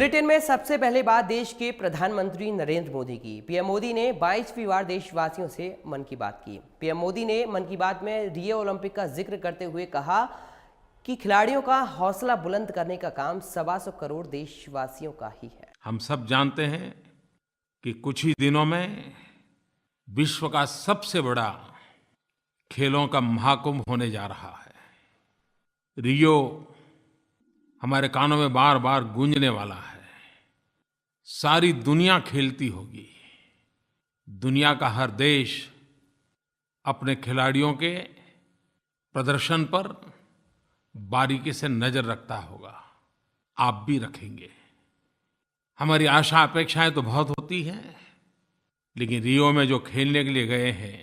Bulletin में सबसे पहले बात देश के प्रधानमंत्री नरेंद्र मोदी की। पीएम मोदी ने 22वीं बार देशवासियों से मन की बात की। पीएम मोदी ने मन की बात में रियो ओलंपिक का जिक्र करते हुए कहा कि खिलाड़ियों का हौसला बुलंद करने का काम 125 करोड़ देशवासियों का ही है। हम सब जानते हैं कि कुछ ही दिनों में विश्व का सबसे बड़ा खेलों का महाकुंभ होने जा रहा है। रियो हमारे कानों में बार बार गूंजने वाला है। सारी दुनिया खेलती होगी। दुनिया का हर देश अपने खिलाड़ियों के प्रदर्शन पर बारीकी से नजर रखता होगा। आप भी रखेंगे। हमारी आशा अपेक्षाएं तो बहुत होती हैं, लेकिन रियो में जो खेलने के लिए गए हैं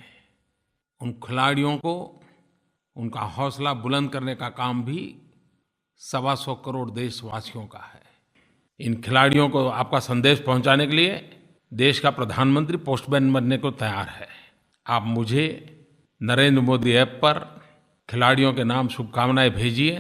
उन खिलाड़ियों को उनका हौसला बुलंद करने का काम भी 125 करोड़ देशवासियों का है। इन खिलाड़ियों को आपका संदेश पहुंचाने के लिए देश का प्रधानमंत्री पोस्टमैन बनने को तैयार है। आप मुझे नरेंद्र मोदी ऐप पर खिलाड़ियों के नाम शुभकामनाएं भेजिए।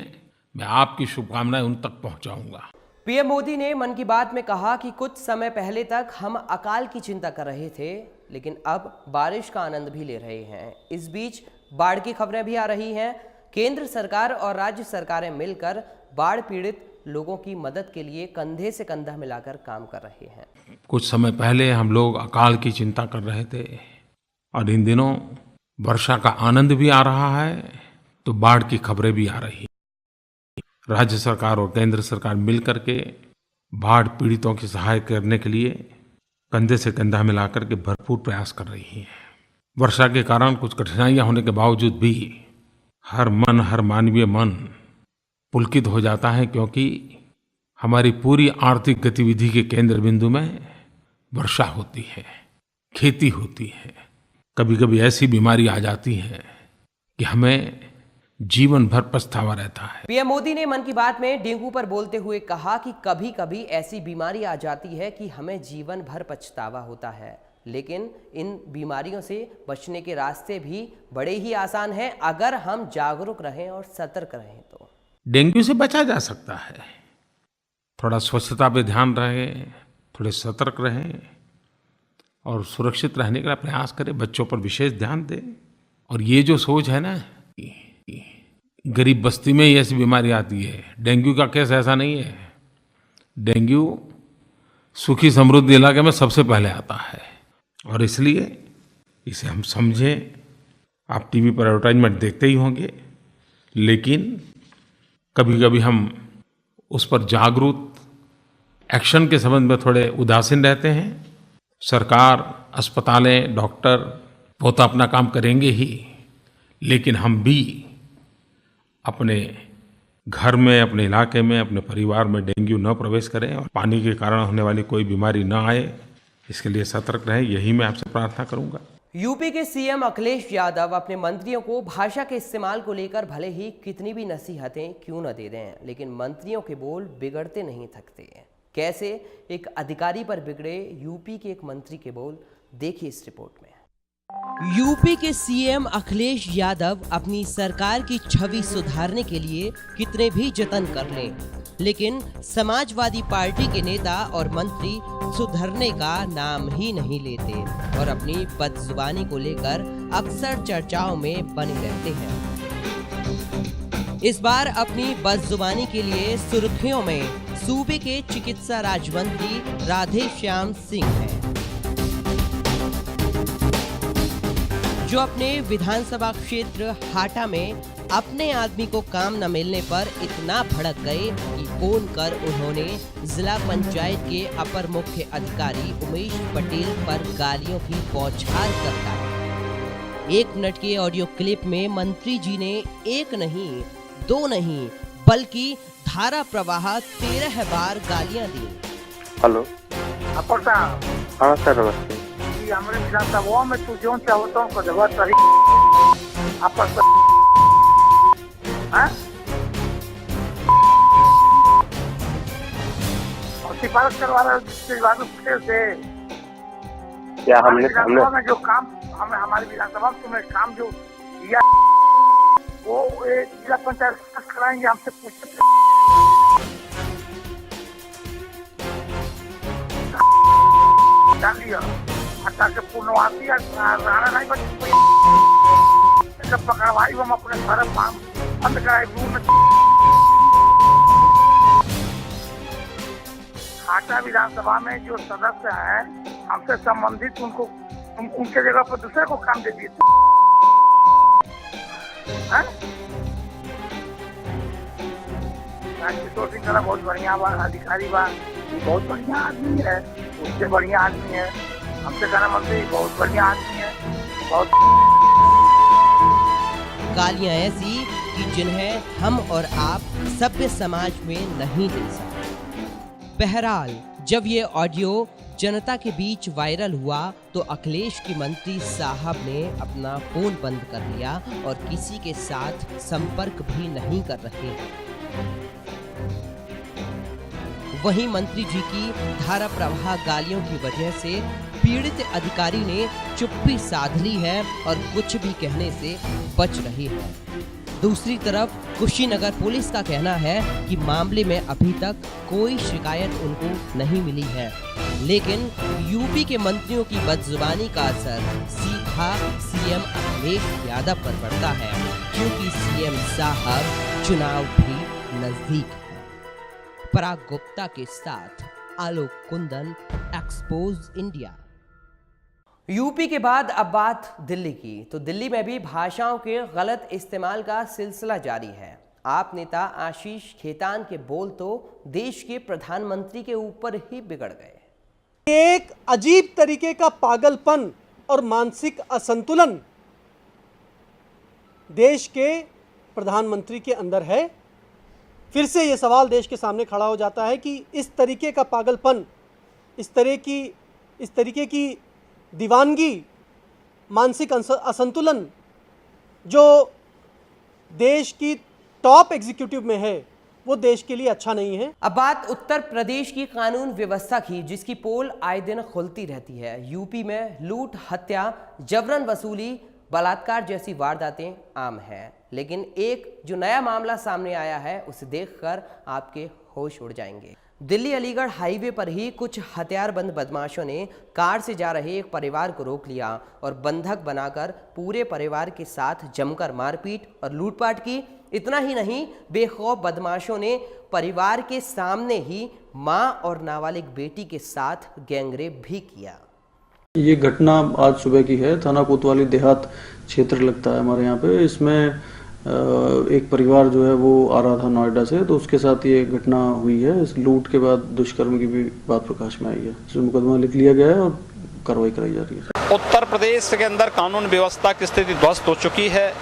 मैं आपकी शुभकामनाएं उन तक पहुंचाऊंगा। पीएम मोदी ने मन की बात में कहा कि कुछ समय पहले तक हम अकाल की चिंता कर रहे थे, लेकिन अब बारिश का आनंद भी ले रहे हैं। इस बीच बाढ़ की खबरें भी आ रही हैं। केंद्र सरकार और राज्य सरकारें मिलकर बाढ़ पीड़ित लोगों की मदद के लिए कंधे से कंधा मिलाकर काम कर रहे हैं। कुछ समय पहले हम लोग अकाल की चिंता कर रहे थे और इन दिनों वर्षा का आनंद भी आ रहा है, तो बाढ़ की खबरें भी आ रही हैं। राज्य सरकार और केंद्र सरकार मिलकर के बाढ़ पीड़ितों की सहायता करने के लिए कंधे से कंधा मिलाकर के भरपूर प्रयास कर रही हैं। वर्षा के कारण कुछ कठिनाइयां होने के बावजूद भी हर मानवीय मन पुलकित हो जाता है, क्योंकि हमारी पूरी आर्थिक गतिविधि के केंद्र बिंदु में वर्षा होती है, खेती होती है। कभी कभी ऐसी बीमारी आ जाती है कि हमें जीवन भर पछतावा रहता है। पीएम मोदी ने मन की बात में डेंगू पर बोलते हुए कहा कि कभी कभी ऐसी बीमारी आ जाती है कि हमें जीवन भर पछतावा होता है, लेकिन इन बीमारियों से बचने के रास्ते भी बड़े ही आसान हैं अगर हम जागरूक रहें और सतर्क रहें। तो डेंगू से बचा जा सकता है। थोड़ा स्वच्छता पे ध्यान रहे, थोड़े सतर्क रहें और सुरक्षित रहने का प्रयास करें। बच्चों पर विशेष ध्यान दें। और ये जो सोच है ना, गरीब बस्ती में ही ऐसी बीमारी आती है, डेंगू का केस ऐसा नहीं है। डेंगू सुखी समृद्ध इलाके में सबसे पहले आता है और इसलिए इसे हम समझें। आप टीवी पर एडवर्टाइजमेंट देखते ही होंगे, लेकिन कभी कभी हम उस पर जागरूक एक्शन के संबंध में थोड़े उदासीन रहते हैं। सरकार, अस्पतालें, डॉक्टर वो तो अपना काम करेंगे ही, लेकिन हम भी अपने घर में, अपने इलाके में, अपने परिवार में डेंगू न प्रवेश करें और पानी के कारण होने वाली कोई बीमारी न आए, इसके लिए सतर्क रहें। यही मैं आपसे प्रार्थना करूंगा। यूपी के सीएम अखिलेश यादव अपने मंत्रियों को भाषा के इस्तेमाल को लेकर भले ही कितनी भी नसीहतें क्यों न दे दें, लेकिन मंत्रियों के बोल बिगड़ते नहीं थकते। कैसे एक अधिकारी पर बिगड़े यूपी के एक मंत्री के बोल, देखिए इस रिपोर्ट में। यूपी के सीएम अखिलेश यादव अपनी सरकार की छवि सुधारने के लिए कितने भी जतन कर लें, लेकिन समाजवादी पार्टी के नेता और मंत्री सुधरने का नाम ही नहीं लेते और अपनी बदजुबानी को लेकर अक्सर चर्चाओं में बने रहते हैं। इस बार अपनी बदजुबानी के लिए सुर्खियों में सूबे के चिकित्सा राज्य मंत्री राधेश्याम सिंह हैं, जो अपने विधानसभा क्षेत्र हाटा में अपने आदमी को काम न मिलने पर इतना भड़क गए कि फोन कर उन्होंने जिला पंचायत के अपर मुख्य अधिकारी उमेश पटेल पर गालियों की बौछार कर डाली। 1 मिनट के ऑडियो क्लिप में मंत्री जी ने एक नहीं, 2 नहीं, बल्कि धारा प्रवाह 13 बार गालियां दी। हेलो, हाँ सर, नमस्ते। हमारे विधानसभा में तू जो चाहता हूँ जगह सही और सिफारिश करवा रहे से क्या हमने में जो काम हमारे विधानसभा में तुमने काम जो किया वो जिला पंचायत कराएंगे, हमसे पूछते जान लिया हटा के पूर्णवासी राणा नहीं बच जब पकड़वाई हम अपने सारे काम बंद कराए दूर में हाटा विधानसभा में जो सदस्य हैं हमसे संबंधित उनके जगह पर दूसरे को काम दे दिए किशोर सिंह का बहुत बढ़िया अधिकारी बा बहुत बढ़िया आदमी है उससे बढ़िया आदमी है हमसे कहना मंत्री बहुत बढ़िया आदमी है बहुत गालियां ऐसी कि जिन्हें हम और आप सभ्य समाज में नहीं दे सकते। बहरहाल जब ये ऑडियो जनता के बीच वायरल हुआ तो अखिलेश की मंत्री साहब ने अपना फोन बंद कर लिया और किसी के साथ संपर्क भी नहीं कर रहे हैं। वहीं मंत्री जी की धारा प्रवाह गालियों की वजह से पीड़ित अधिकारी ने चुप्पी साध ली है और कुछ भी कहने से बच रही है। दूसरी तरफ कुशीनगर पुलिस का कहना है कि मामले में अभी तक कोई शिकायत उनको नहीं मिली है, लेकिन यूपी के मंत्रियों की बदजुबानी का असर सीधा सीएम अखिलेश यादव पर पड़ता है, क्योंकि सीएम साहब चुनाव भी नजदीक है। पराग गुप्ता के साथ आलोक कुंदन, एक्सपोज इंडिया। यूपी के बाद अब बात दिल्ली की, तो दिल्ली में भी भाषाओं के गलत इस्तेमाल का सिलसिला जारी है। आप नेता आशीष खेतान के बोल तो देश के प्रधानमंत्री के ऊपर ही बिगड़ गए। एक अजीब तरीके का पागलपन और मानसिक असंतुलन देश के प्रधानमंत्री के अंदर है। फिर से ये सवाल देश के सामने खड़ा हो जाता है कि इस तरीके का पागलपन, इस तरीके की दीवानगी, मानसिक असंतुलन जो देश की टॉप एग्जीक्यूटिव में है वो देश के लिए अच्छा नहीं है। अब बात उत्तर प्रदेश की कानून व्यवस्था की, जिसकी पोल आए दिन खुलती रहती है। यूपी में लूट, हत्या, जबरन वसूली, बलात्कार जैसी वारदातें आम हैं, लेकिन एक जो नया मामला सामने आया है उसे देखकर आपके होश उड़ जाएंगे। दिल्ली अलीगढ़ हाईवे पर ही कुछ हथियारबंद बदमाशों ने कार से जा रहे एक परिवार को रोक लिया और बंधक बनाकर पूरे परिवार के साथ जमकर मारपीट और लूटपाट की। इतना ही नहीं, बेखौफ बदमाशों ने परिवार के सामने ही मां और नाबालिग बेटी के साथ गैंगरेप भी किया। ये घटना आज सुबह की है। थाना कोतवाली देहात क्षेत्र लगता है हमारे यहाँ पे। इसमें एक परिवार जो है वो आ रहा था नोएडा से, तो उसके साथ ये घटना हुई है। इस लूट के बाद दुष्कर्म की भी बात प्रकाश में आई है। इसमें मुकदमा लिख लिया गया है और कार्रवाई कराई जा रही है। उत्तर प्रदेश के अंदर कानून व्यवस्था की स्थिति ध्वस्त हो चुकी है।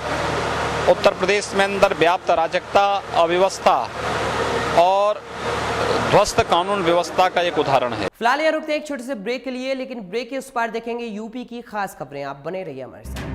उत्तर प्रदेश में अंदर व्याप्त अराजकता, अव्यवस्था और ध्वस्त कानून व्यवस्था का एक उदाहरण है। फिलहाल यहाँ रुकते हैं एक छोटे से ब्रेक के लिए, लेकिन ब्रेक के उस पार देखेंगे यूपी की खास खबरें। आप बने रहिए हमारे साथ।